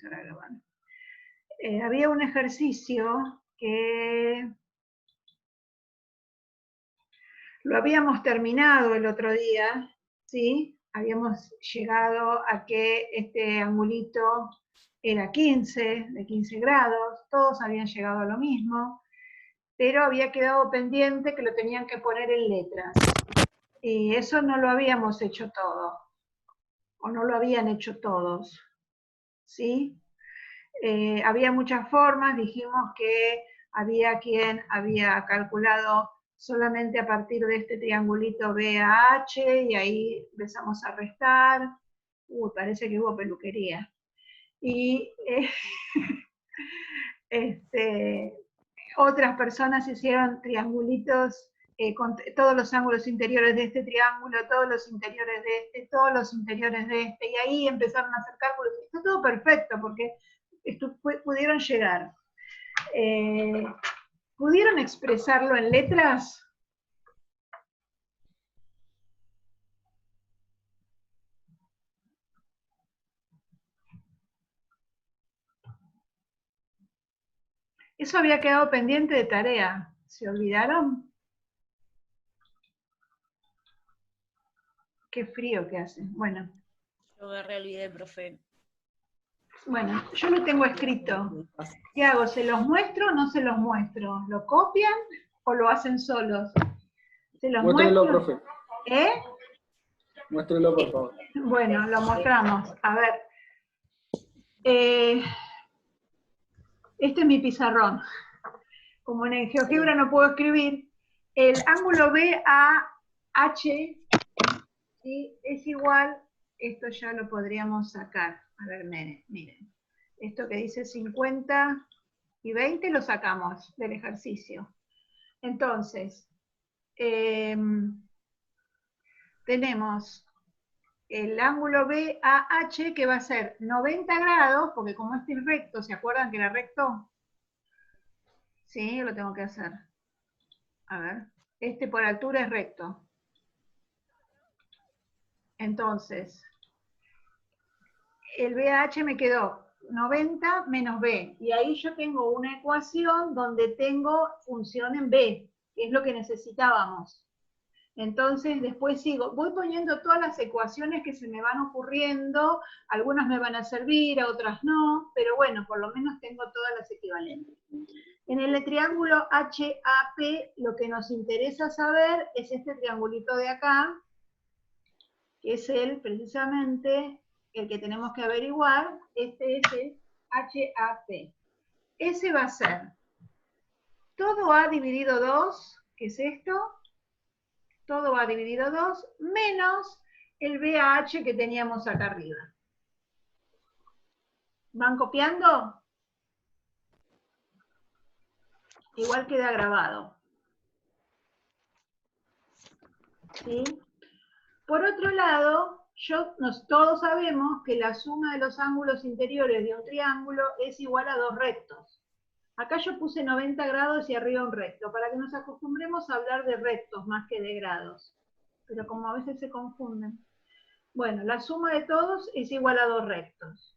empezar a grabar. Había un ejercicio que lo habíamos terminado el otro día, ¿sí? Habíamos llegado a que este angulito era 15, de 15 grados, todos habían llegado a lo mismo, pero había quedado pendiente que lo tenían que poner en letras. Y eso no lo habíamos hecho todo, o no lo habían hecho todos, ¿sí? Había muchas formas, dijimos que había quien había calculado solamente a partir de este triangulito B a H, y ahí empezamos a restar. Parece que hubo peluquería. Y otras personas hicieron triangulitos con todos los ángulos interiores de este triángulo, todos los interiores de este, todos los interiores de este, y ahí empezaron a hacer cálculos. Está todo perfecto, porque pudieron llegar. ¿Pudieron expresarlo en letras? Eso había quedado pendiente de tarea. ¿Se olvidaron? Qué frío que hace. Bueno. Yo me olvidé, profe. Bueno, yo lo tengo escrito. ¿Qué hago? ¿Se los muestro o no se los muestro? ¿Lo copian o lo hacen solos? ¿Se los Muéstrelo, muestro? profe. ¿Eh? Muéstrelo, por favor. Bueno, lo mostramos. A ver. Este es mi pizarrón. Como en el GeoGebra no puedo escribir, el ángulo BAH, ¿sí?, es igual, esto ya lo podríamos sacar. A ver, miren. Esto que dice 50 y 20 lo sacamos del ejercicio. Entonces, tenemos el ángulo BAH que va a ser 90 grados, porque como este es recto, ¿se acuerdan que era recto? Sí, lo tengo que hacer. A ver, este por altura es recto. Entonces, el BH me quedó 90 menos B. Y ahí yo tengo una ecuación donde tengo función en B, que es lo que necesitábamos. Entonces, después sigo. Voy poniendo todas las ecuaciones que se me van ocurriendo. Algunas me van a servir, a otras no. Pero bueno, por lo menos tengo todas las equivalentes. En el triángulo HAP, lo que nos interesa saber es este triangulito de acá, que es precisamente el que tenemos que averiguar. Este es el HAP. Ese va a ser todo A dividido 2, que es esto, todo A dividido 2, menos el BH que teníamos acá arriba. ¿Van copiando? Igual queda grabado. ¿Sí? Por otro lado, todos sabemos que la suma de los ángulos interiores de un triángulo es igual a dos rectos. Acá yo puse 90 grados y arriba un recto, para que nos acostumbremos a hablar de rectos más que de grados. Pero como a veces se confunden. Bueno, la suma de todos es igual a dos rectos.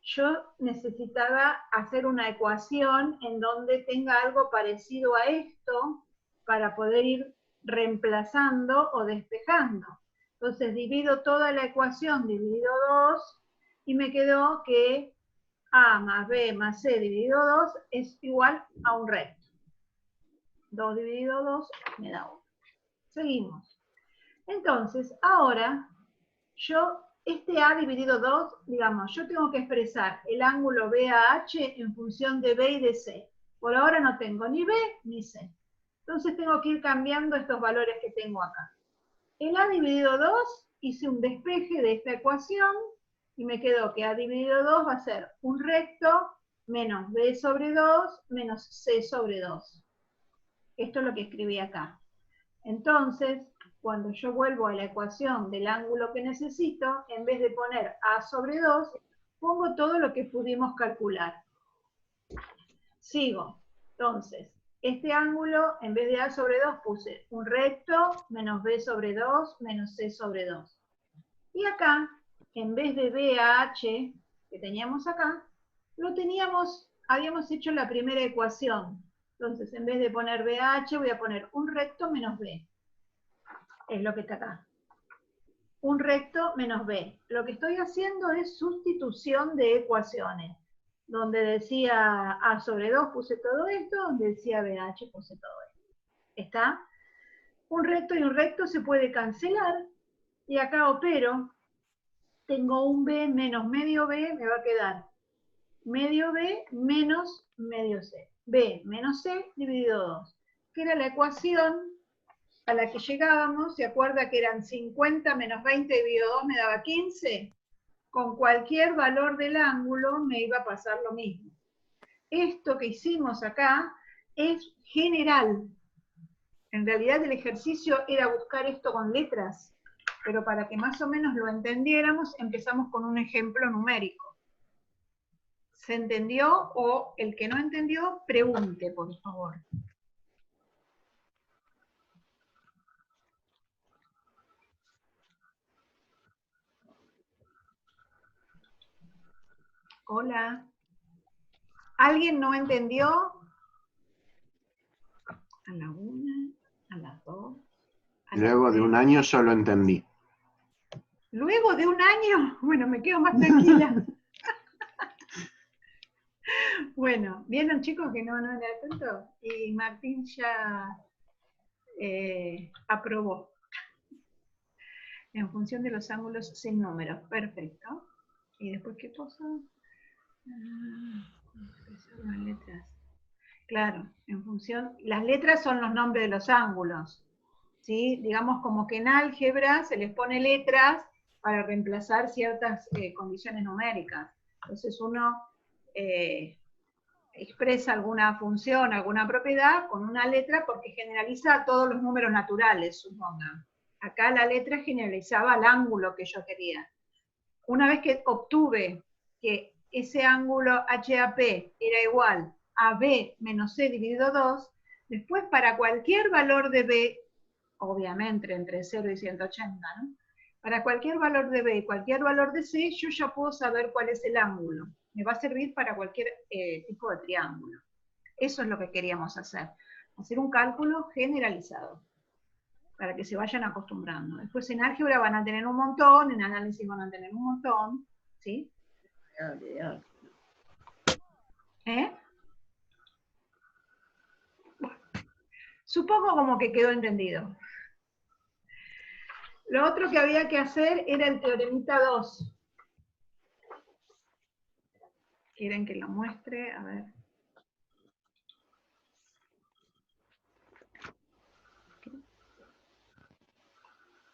Yo necesitaba hacer una ecuación en donde tenga algo parecido a esto para poder ir reemplazando o despejando. Entonces divido toda la ecuación dividido 2 y me quedó que A más B más C dividido 2 es igual a un recto. 2 dividido 2 me da 1. Seguimos. Entonces, ahora este A dividido 2, digamos, yo tengo que expresar el ángulo BAH en función de B y de C. Por ahora no tengo ni B ni C. Entonces tengo que ir cambiando estos valores que tengo acá. El A dividido 2, hice un despeje de esta ecuación y me quedó que A dividido 2 va a ser un recto menos B sobre 2 menos C sobre 2. Esto es lo que escribí acá. Entonces, cuando yo vuelvo a la ecuación del ángulo que necesito, en vez de poner A sobre 2, pongo todo lo que pudimos calcular. Sigo. Entonces, este ángulo, en vez de A sobre 2, puse un recto menos B sobre 2 menos C sobre 2. Y acá, en vez de BH, que teníamos acá, habíamos hecho la primera ecuación. Entonces, en vez de poner BH, voy a poner un recto menos B. Es lo que está acá. Un recto menos B. Lo que estoy haciendo es sustitución de ecuaciones. Donde decía A sobre 2 puse todo esto, donde decía BH puse todo esto. ¿Está? Un recto y un recto se puede cancelar, y acá opero. Tengo un B menos medio B, me va a quedar medio B menos medio C. B menos C dividido 2. Que era la ecuación a la que llegábamos. ¿Se acuerda que eran 50 menos 20 dividido 2 me daba 15? Con cualquier valor del ángulo me iba a pasar lo mismo. Esto que hicimos acá es general. En realidad el ejercicio era buscar esto con letras, pero para que más o menos lo entendiéramos, empezamos con un ejemplo numérico. ¿Se entendió? O el que no entendió, pregunte, por favor. Hola. ¿Alguien no entendió? A la 1, a las 2. Luego de un año solo entendí. ¿Luego de un año? Bueno, me quedo más tranquila. Bueno, ¿vieron, chicos, que no era tanto? Y Martín ya aprobó. En función de los ángulos sin números. Perfecto. ¿Y después qué cosa? Las letras. Claro, en función... Las letras son los nombres de los ángulos. ¿Sí? Digamos como que en álgebra se les pone letras para reemplazar ciertas condiciones numéricas. Entonces uno expresa alguna función, alguna propiedad con una letra porque generaliza a todos los números naturales, supongan. Acá la letra generalizaba el ángulo que yo quería. Una vez que obtuve que ese ángulo HAP era igual a B menos C dividido 2, después para cualquier valor de B, obviamente entre 0 y 180, ¿no? Para cualquier valor de B y cualquier valor de C, yo ya puedo saber cuál es el ángulo. Me va a servir para cualquier tipo de triángulo. Eso es lo que queríamos hacer. Hacer un cálculo generalizado, para que se vayan acostumbrando. Después en álgebra van a tener un montón, en análisis van a tener un montón, ¿sí? Bueno, supongo como que quedó entendido. Lo otro que había que hacer era el teoremita 2. ¿Quieren que lo muestre? A ver.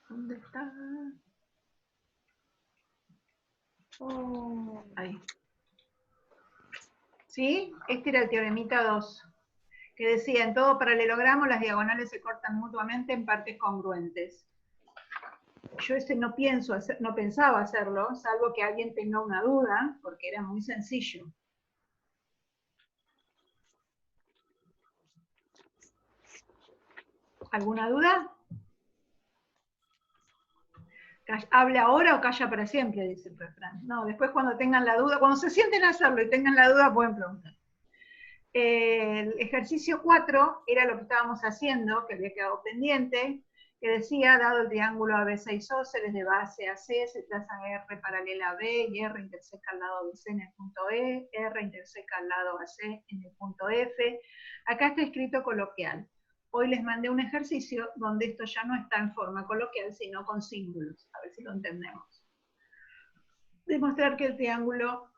¿Dónde está? Oh, ahí. ¿Sí? Este era el teoremita 2, que decía, en todo paralelogramo las diagonales se cortan mutuamente en partes congruentes. Yo no pensaba hacerlo, salvo que alguien tenga una duda, porque era muy sencillo. ¿Alguna duda? ¿Habla ahora o calla para siempre? Dice el refrán. No, después cuando tengan la duda, cuando se sienten a hacerlo y tengan la duda, pueden preguntar. El ejercicio 4 era lo que estábamos haciendo, que había quedado pendiente, que decía, dado el triángulo ABC isósceles de base a C, se traza R paralela a B y R interseca al lado de C en el punto E, R interseca al lado AC en el punto F. Acá está escrito coloquial. Hoy les mandé un ejercicio donde esto ya no está en forma coloquial, sino con símbolos, a ver si lo entendemos. Demostrar que el triángulo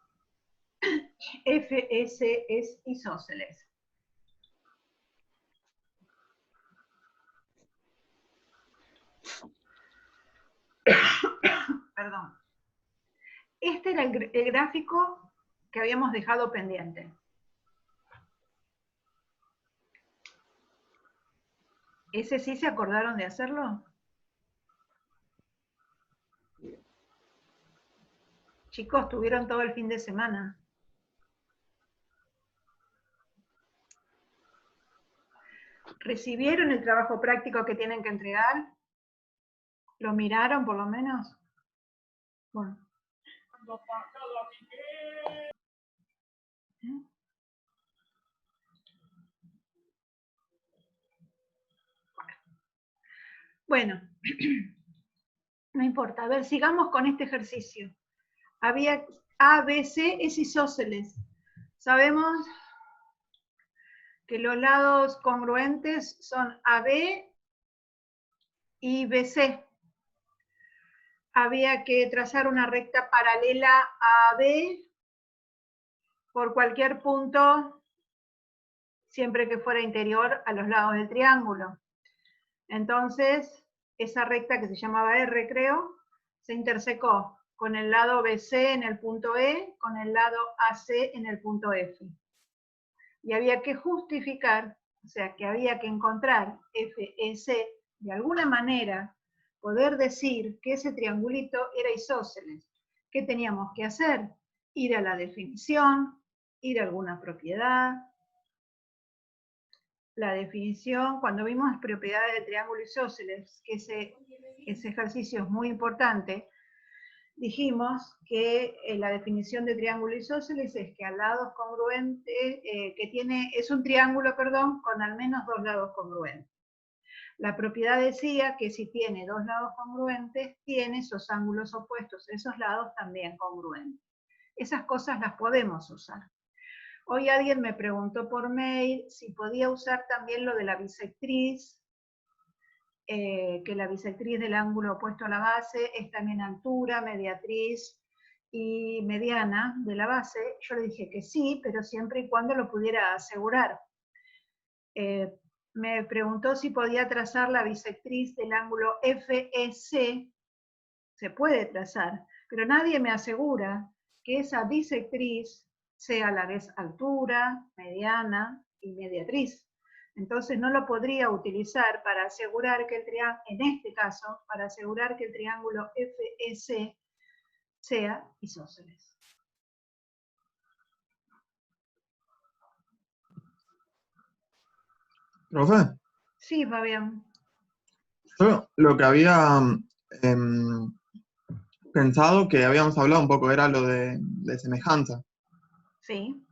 FS es isósceles. Perdón. Este era el gráfico que habíamos dejado pendiente. ¿Ese sí se acordaron de hacerlo? Chicos, tuvieron todo el fin de semana. ¿Recibieron el trabajo práctico que tienen que entregar? ¿Lo miraron por lo menos? Bueno. Bueno, no importa. A ver, sigamos con este ejercicio. Había ABC es isósceles. Sabemos que los lados congruentes son AB y BC. Había que trazar una recta paralela a AB por cualquier punto, siempre que fuera interior a los lados del triángulo. Entonces, esa recta que se llamaba R, creo, se intersecó con el lado BC en el punto E, con el lado AC en el punto F. Y había que justificar, o sea, que había que encontrar FEC, de alguna manera, poder decir que ese triangulito era isósceles. ¿Qué teníamos que hacer? Ir a la definición, ir a alguna propiedad. La definición, cuando vimos las propiedades del triángulo isósceles, que ese ejercicio es muy importante, dijimos que la definición de triángulo isósceles es que a lados congruentes, es un triángulo, perdón, con al menos dos lados congruentes. La propiedad decía que si tiene dos lados congruentes, tiene esos ángulos opuestos, esos lados también congruentes. Esas cosas las podemos usar. Hoy alguien me preguntó por mail si podía usar también lo de la bisectriz, que la bisectriz del ángulo opuesto a la base es también altura, mediatriz y mediana de la base. Yo le dije que sí, pero siempre y cuando lo pudiera asegurar. Me preguntó si podía trazar la bisectriz del ángulo FEC. Se puede trazar, pero nadie me asegura que esa bisectriz sea a la vez altura, mediana y mediatriz. Entonces no lo podría utilizar para asegurar que el triángulo, en este caso, para asegurar que el triángulo FEC sea isósceles. ¿Profe? Sí, Fabián. Yo lo que había pensado, que habíamos hablado un poco, era lo de semejanza. Sí.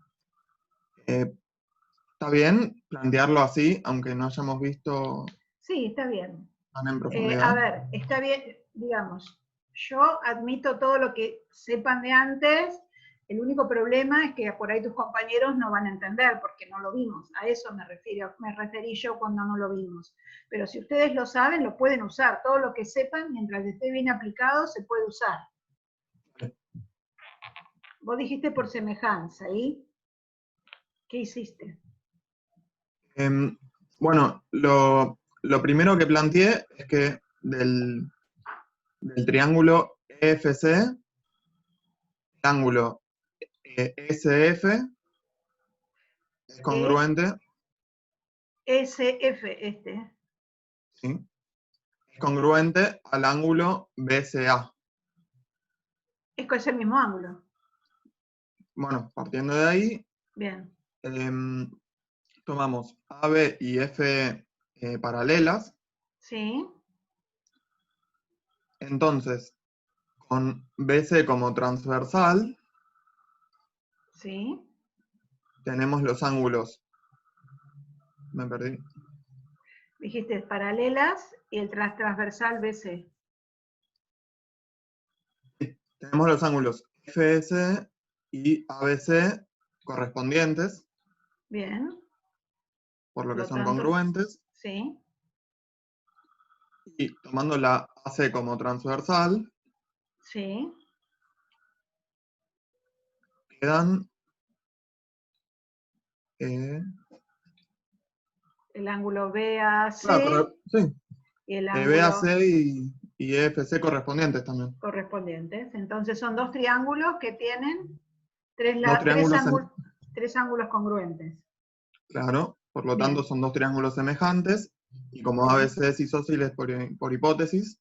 ¿Está bien plantearlo así, aunque no hayamos visto Sí, está bien. tan en profundidad? A ver, está bien, digamos, yo admito todo lo que sepan de antes, el único problema es que por ahí tus compañeros no van a entender porque no lo vimos, a eso me referí yo cuando no lo vimos. Pero si ustedes lo saben, lo pueden usar, todo lo que sepan, mientras esté bien aplicado, se puede usar. Vos dijiste por semejanza, ¿y qué hiciste? Bueno, lo primero que planteé es que del triángulo EFC, el ángulo SF es congruente. SF, ¿Sí? Es congruente al ángulo BCA. Es el mismo ángulo. Bueno, partiendo de ahí, Bien. Tomamos AB y F paralelas. Sí. Entonces, con BC como transversal, Sí. tenemos los ángulos. Me perdí. Dijiste paralelas y el transversal BC. Tenemos los ángulos FS y ABC correspondientes, Bien. por lo que Por son lo tanto, congruentes. sí. Y tomando la AC como transversal, Sí. quedan El ángulo BAC claro, sí, y el ángulo BAC y EFC correspondientes también. correspondientes. Entonces son dos triángulos que tienen tres ángulos congruentes. Claro, por lo Bien. tanto son dos triángulos semejantes, y como ABC es isósceles por hipótesis,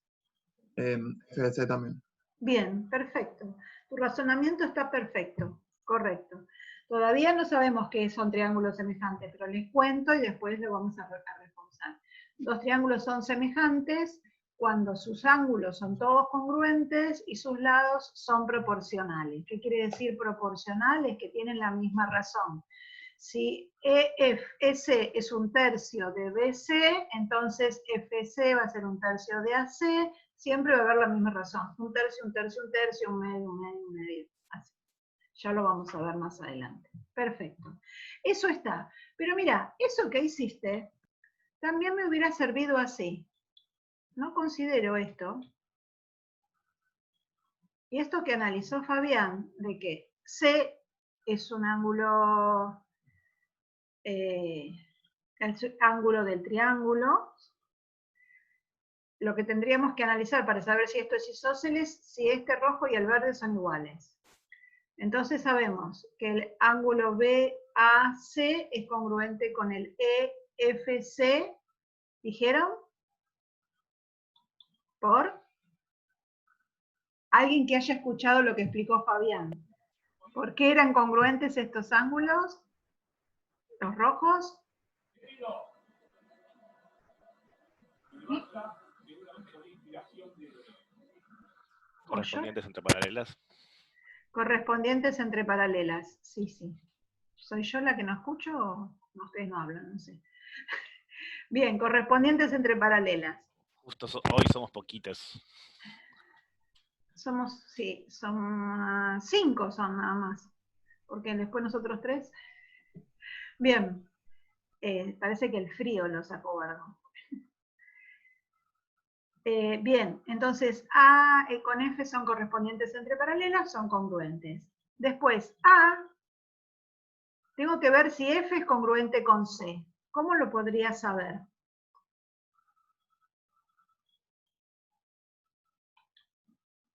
FBC también. Bien, perfecto. Tu razonamiento está perfecto, correcto. Todavía no sabemos qué son triángulos semejantes, pero les cuento y después lo vamos a reforzar. Dos triángulos son semejantes cuando sus ángulos son todos congruentes y sus lados son proporcionales. ¿Qué quiere decir proporcionales? Que tienen la misma razón. Si EFS es un tercio de BC, entonces FC va a ser un tercio de AC, siempre va a haber la misma razón. Un tercio, un tercio, un tercio, un medio, un medio, un medio. Así. Ya lo vamos a ver más adelante. Perfecto. Eso está. Pero mira, eso que hiciste también me hubiera servido así. No considero esto. Y esto que analizó Fabián, de que C es un ángulo, el ángulo del triángulo, lo que tendríamos que analizar para saber si esto es isósceles, si este rojo y el verde son iguales. Entonces sabemos que el ángulo BAC es congruente con el EFC, ¿dijeron? ¿Por? Alguien que haya escuchado lo que explicó Fabián. ¿Por qué eran congruentes estos ángulos? ¿Los rojos? Correspondientes entre paralelas. Correspondientes entre paralelas, sí, sí. ¿Soy yo la que no escucho o no, ustedes no hablan? No sé. Bien, correspondientes entre paralelas. Justo hoy somos poquitos. Somos, sí, son 5 son nada más. Porque después nosotros 3. Bien, parece que el frío lo sacó Vargo. Bien, entonces A con F son correspondientes entre paralelas, son congruentes. Después, A, tengo que ver si F es congruente con C. ¿Cómo lo podría saber?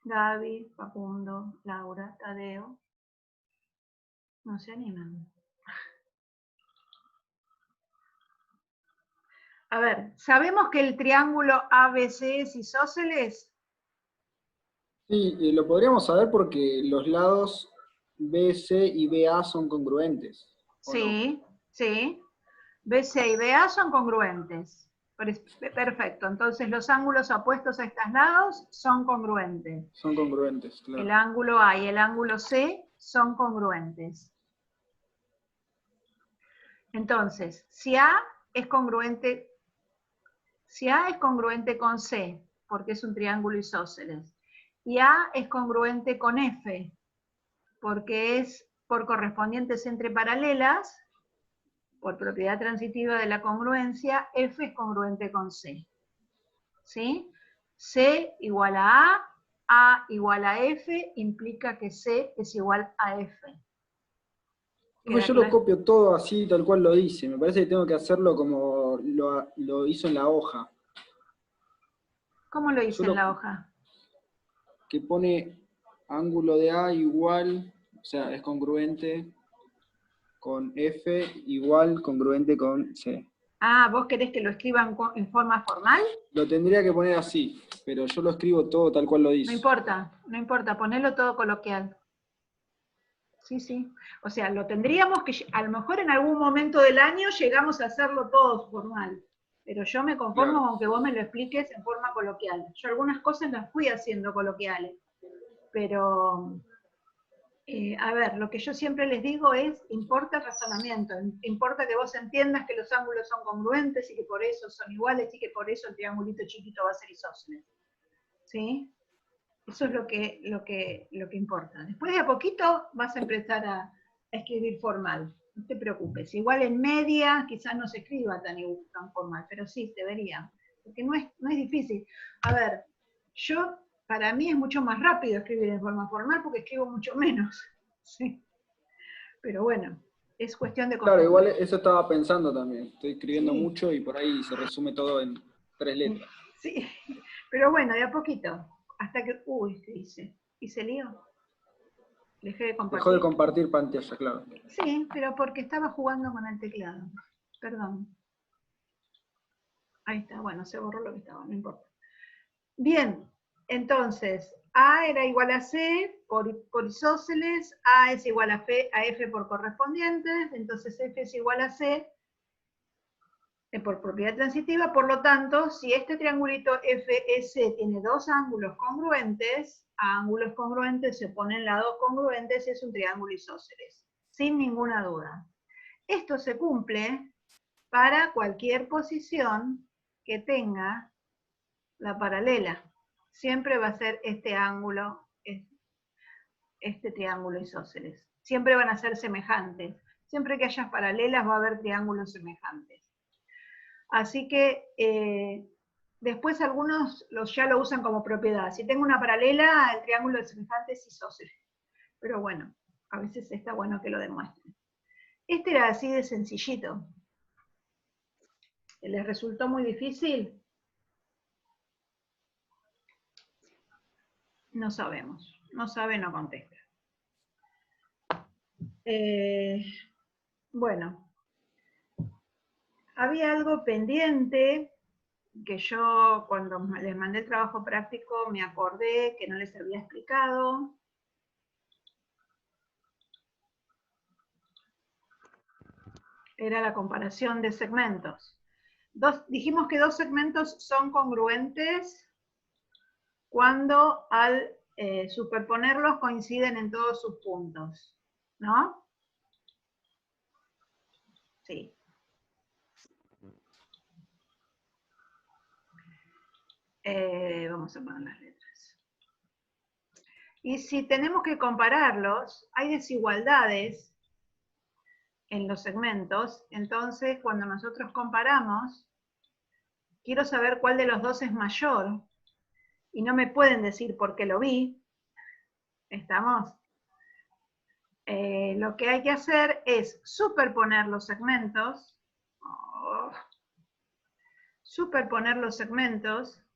Gaby, Facundo, Laura, Tadeo. No se animan. A ver, ¿sabemos que el triángulo ABC es isósceles? Sí, lo podríamos saber porque los lados BC y BA son congruentes. Sí, sí. BC y BA son congruentes. Perfecto, entonces los ángulos opuestos a estos lados son congruentes. Son congruentes, claro. El ángulo A y el ángulo C son congruentes. Entonces, si A es congruente con C, porque es un triángulo isósceles, y A es congruente con F, porque es por correspondientes entre paralelas, por propiedad transitiva de la congruencia, F es congruente con C. ¿Sí? C igual A igual a F, implica que C es igual a F. Yo lo copio todo así, tal cual lo dice. Me parece que tengo que hacerlo como lo hizo en la hoja. ¿Cómo lo hice en la hoja? Que pone ángulo de A igual, o sea, es congruente con F igual congruente con C. Ah, ¿vos querés que lo escriban en forma formal? Lo tendría que poner así, pero yo lo escribo todo tal cual lo dice. No importa, ponelo todo coloquial. Sí, sí. O sea, lo tendríamos que, a lo mejor en algún momento del año llegamos a hacerlo todo formal. Pero yo me conformo con que vos me lo expliques en forma coloquial. Yo algunas cosas las fui haciendo coloquiales. Pero, a ver, lo que yo siempre les digo es, importa el razonamiento. Importa que vos entiendas que los ángulos son congruentes y que por eso son iguales y que por eso el triangulito chiquito va a ser isósceles. ¿Sí? Eso es lo que importa. Después de a poquito vas a empezar a escribir formal. No te preocupes. Igual en media quizás no se escriba tan formal, pero sí, debería. Porque no es difícil. A ver, para mí es mucho más rápido escribir en forma formal porque escribo mucho menos. ¿Sí? Pero bueno, es cuestión de costumbre. Claro, igual eso estaba pensando también. Estoy escribiendo mucho y por ahí se resume todo en 3 letras. Sí, pero bueno, de a poquito. Hasta que, ¿qué hice? ¿Hice lío? Dejé de compartir. Dejó de compartir pantalla, claro. Sí, pero porque estaba jugando con el teclado. Perdón. Ahí está, bueno, se borró lo que estaba, no importa. Bien, entonces, A era igual a C por isósceles, A es igual a F por correspondientes, entonces F es igual a C por propiedad transitiva, por lo tanto, si este triangulito FS tiene dos ángulos congruentes, a ángulos congruentes se ponen lados congruentes y es un triángulo isósceles, sin ninguna duda. Esto se cumple para cualquier posición que tenga la paralela. Siempre va a ser este ángulo, este triángulo isósceles. Siempre van a ser semejantes. Siempre que haya paralelas va a haber triángulos semejantes. Así que después algunos ya lo usan como propiedad. Si tengo una paralela, el triángulo de semejante es isósceles. Pero bueno, a veces está bueno que lo demuestren. Este era así de sencillito. ¿Les resultó muy difícil? No sabemos. No sabe, no contesta. Bueno. Había algo pendiente que yo cuando les mandé el trabajo práctico me acordé que no les había explicado. Era la comparación de segmentos. Dijimos que dos segmentos son congruentes cuando al superponerlos coinciden en todos sus puntos, ¿no? Sí. Vamos a poner las letras. Y si tenemos que compararlos, hay desigualdades en los segmentos, entonces cuando nosotros comparamos, quiero saber cuál de los dos es mayor, y no me pueden decir por qué lo vi. ¿Estamos? Lo que hay que hacer es superponer los segmentos,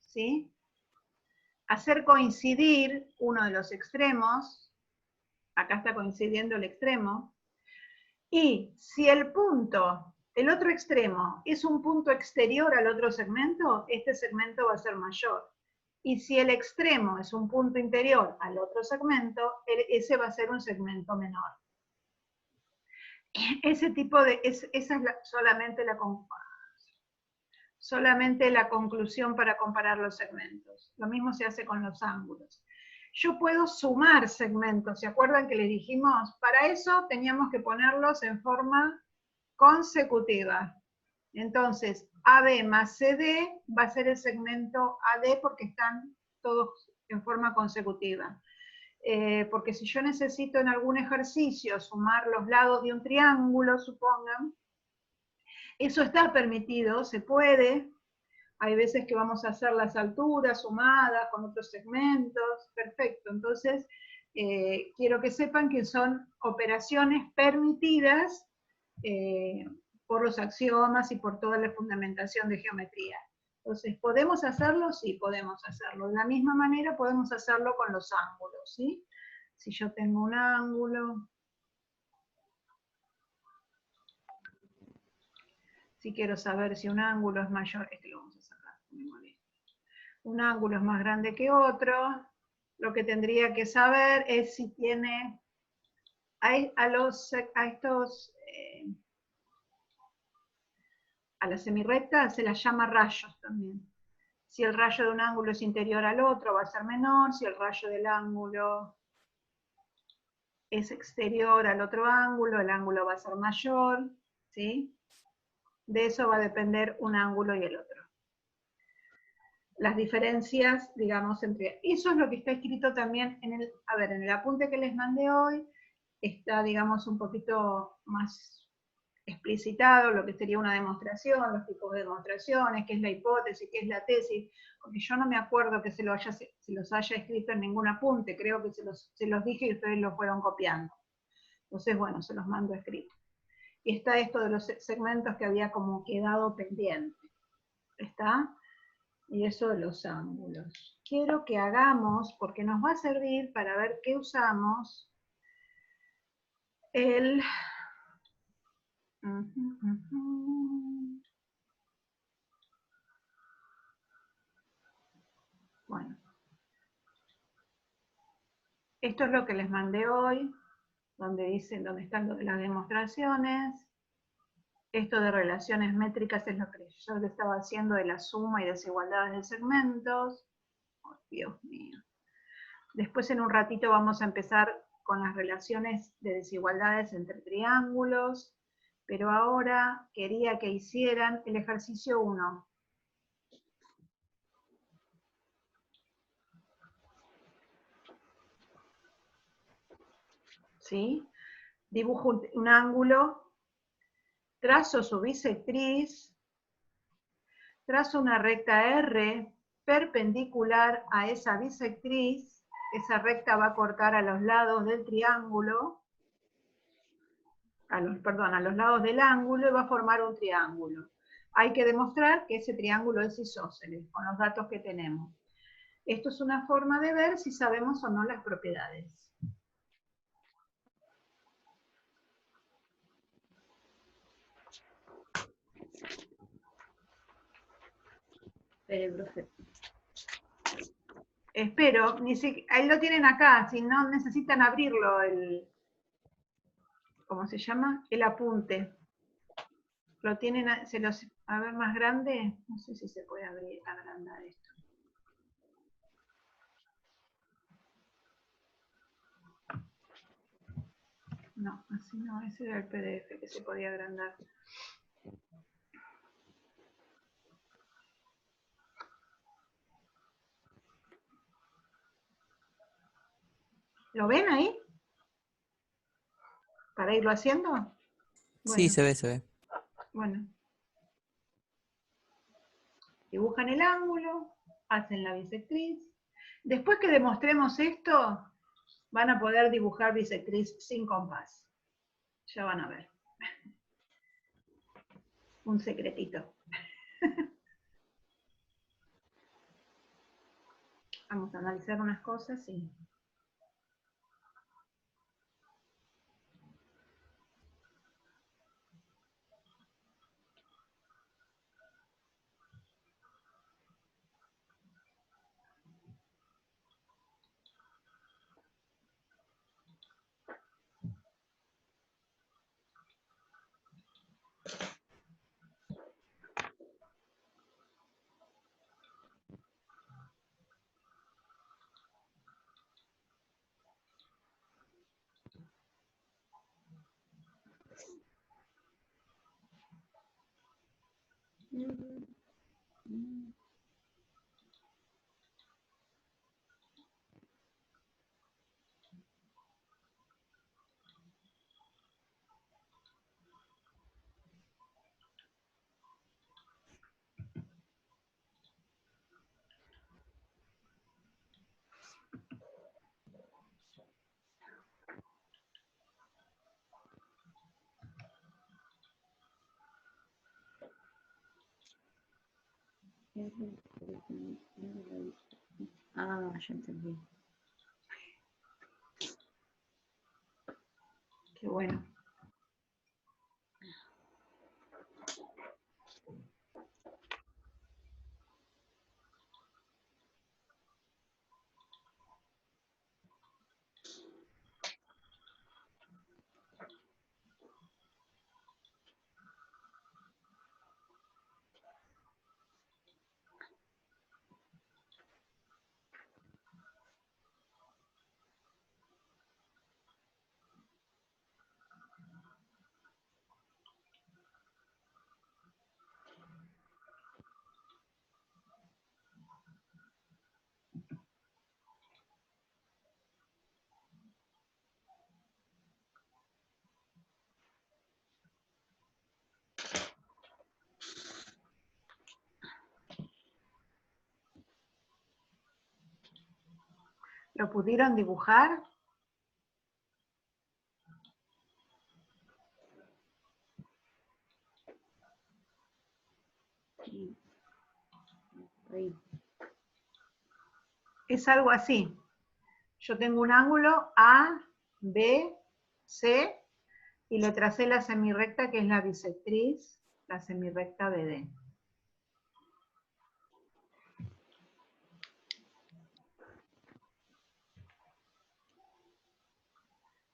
¿sí? Hacer coincidir uno de los extremos, acá está coincidiendo el extremo, y si el otro extremo es un punto exterior al otro segmento, este segmento va a ser mayor. Y si el extremo es un punto interior al otro segmento, ese va a ser un segmento menor. Esa es solamente la conclusión para comparar los segmentos. Lo mismo se hace con los ángulos. Yo puedo sumar segmentos, ¿se acuerdan que les dijimos? Para eso teníamos que ponerlos en forma consecutiva. Entonces, AB más CD va a ser el segmento AD porque están todos en forma consecutiva. Porque si yo necesito en algún ejercicio sumar los lados de un triángulo, supongan, eso está permitido, se puede. Hay veces que vamos a hacer las alturas sumadas con otros segmentos, perfecto. Entonces, quiero que sepan que son operaciones permitidas por los axiomas y por toda la fundamentación de geometría. Entonces, ¿podemos hacerlo? Sí, podemos hacerlo. De la misma manera podemos hacerlo con los ángulos, ¿sí? Si yo tengo un ángulo, si quiero saber si un ángulo es mayor, lo vamos a sacar, me molesta. Un ángulo es más grande que otro, lo que tendría que saber es si tiene a la semirrecta se las llama rayos también. Si el rayo de un ángulo es interior al otro, va a ser menor. Si el rayo del ángulo es exterior al otro ángulo, el ángulo va a ser mayor, ¿sí? De eso va a depender un ángulo y el otro. Las diferencias, digamos, entre... Eso es lo que está escrito también en el apunte que les mandé hoy. Está, digamos, un poquito más explicitado lo que sería una demostración, los tipos de demostraciones, qué es la hipótesis, qué es la tesis, porque yo no me acuerdo que se los haya escrito en ningún apunte, creo que se los dije y ustedes lo fueron copiando. Entonces, bueno, se los mando escrito. Y está esto de los segmentos que había como quedado pendiente. ¿Está? Y eso de los ángulos. Quiero que hagamos, porque nos va a servir para ver qué usamos, el... Bueno. Esto es lo que les mandé hoy, donde están las demostraciones. Esto de relaciones métricas es lo que yo les estaba haciendo de la suma y desigualdades de segmentos. Oh, Dios mío. Después en un ratito vamos a empezar con las relaciones de desigualdades entre triángulos. Pero ahora quería que hicieran el ejercicio 1. ¿Sí? Dibujo un ángulo, trazo su bisectriz, trazo una recta R perpendicular a esa bisectriz. Esa recta va a cortar a los lados del triángulo, a los lados del ángulo, y va a formar un triángulo. Hay que demostrar que ese triángulo es isósceles, con los datos que tenemos. Esto es una forma de ver si sabemos o no las propiedades. Espere, profe. Espero, ahí lo tienen acá, si no necesitan abrirlo, ¿cómo se llama? El apunte. Lo tienen, a ver más grande, no sé si se puede agrandar esto. No, así no, ese era el PDF que se podía agrandar. ¿Lo ven ahí? ¿Para irlo haciendo? Bueno, Sí, se ve. bueno. Dibujan el ángulo, hacen la bisectriz. Después que demostremos esto, van a poder dibujar bisectriz sin compás. Ya van a ver. Un secretito. Vamos a analizar unas cosas y... Ah, ya entendí. Qué bueno. ¿Lo pudieron dibujar? Ahí. Es algo así. Yo tengo un ángulo A, B, C, y le tracé la semirrecta que es la bisectriz, la semirrecta BD.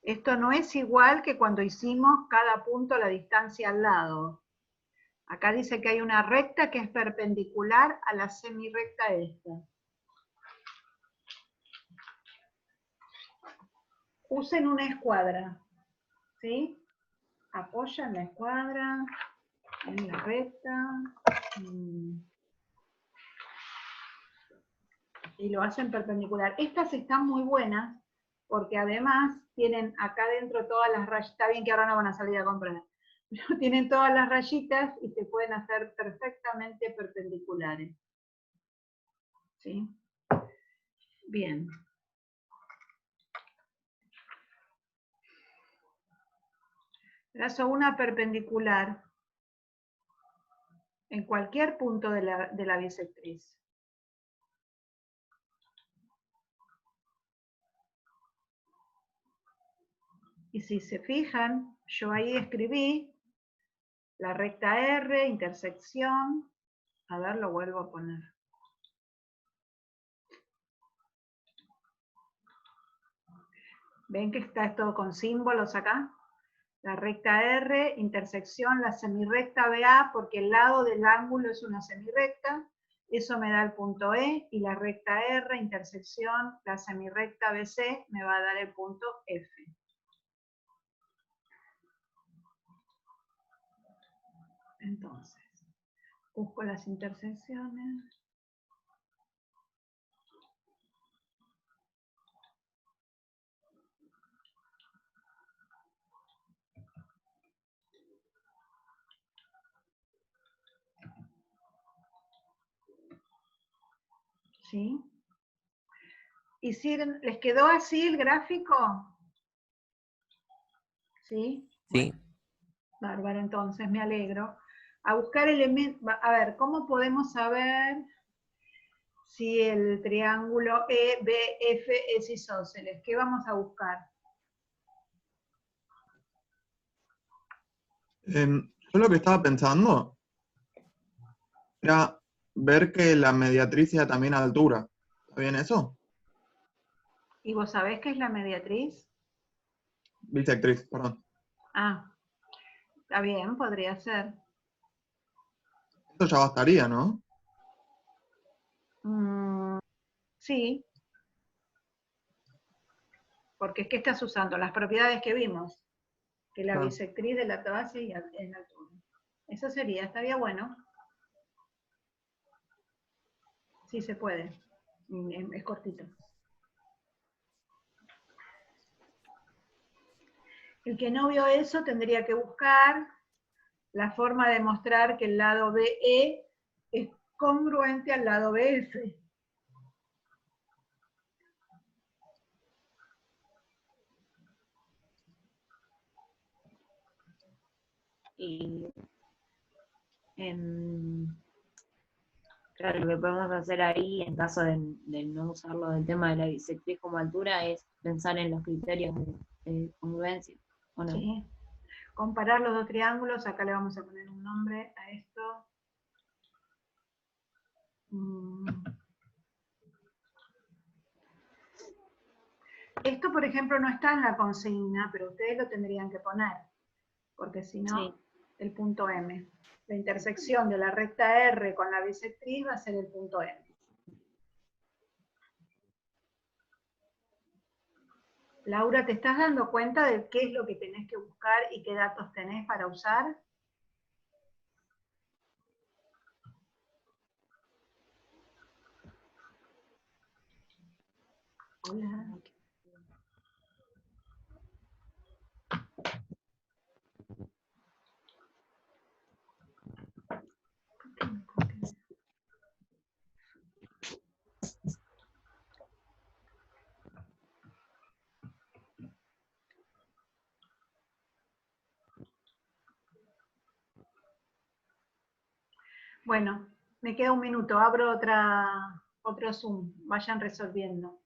Esto no es igual que cuando hicimos cada punto a la distancia al lado. Acá dice que hay una recta que es perpendicular a la semirrecta esta. Usen una escuadra, ¿sí? apoya en la escuadra, en la recta, y lo hacen perpendicular. Estas están muy buenas, porque además tienen acá dentro todas las rayitas. Está bien que ahora no van a salir a comprar, pero tienen todas las rayitas y se pueden hacer perfectamente perpendiculares. ¿Sí? Bien. Trazo una perpendicular en cualquier punto de la bisectriz. Y si se fijan, yo ahí escribí la recta R, intersección. A ver, lo vuelvo a poner. ¿Ven que está todo con símbolos acá? La recta R, intersección, la semirrecta BA, porque el lado del ángulo es una semirrecta. Eso me da el punto E, y la recta R, intersección, la semirrecta BC, me va a dar el punto F. Entonces, busco las intersecciones. ¿Sí? ¿Y si les quedó así el gráfico? ¿Sí? Sí. Bueno, bárbaro, entonces, me alegro. A buscar elementos, a ver, ¿cómo podemos saber si el triángulo EBF es isósceles? ¿Qué vamos a buscar? Yo lo que estaba pensando era ver que la mediatriz sea también a altura. ¿Está bien eso? ¿Y vos sabés qué es la mediatriz? Bisectriz, perdón. Ah, está bien, podría ser. Esto ya bastaría, ¿no? Sí. Porque es que estás usando las propiedades que vimos, que la Claro. bisectriz de la base y en altura. Eso sería, estaría bueno. Sí se puede. Es cortito. El que no vio eso tendría que buscar la forma de mostrar que el lado BE es congruente al lado BF. Y claro, lo que podemos hacer ahí, en caso de no usarlo del tema de la bisectriz como altura, es pensar en los criterios de congruencia, ¿o no? ¿Sí? Comparar los dos triángulos, acá le vamos a poner un nombre a esto. Esto, por ejemplo, no está en la consigna, pero ustedes lo tendrían que poner, porque si no, Sí. el punto M. La intersección de la recta R con la bisectriz va a ser el punto M. Laura, ¿te estás dando cuenta de qué es lo que tenés que buscar y qué datos tenés para usar? Hola. Bueno, me queda un minuto, abro otro Zoom, vayan resolviendo.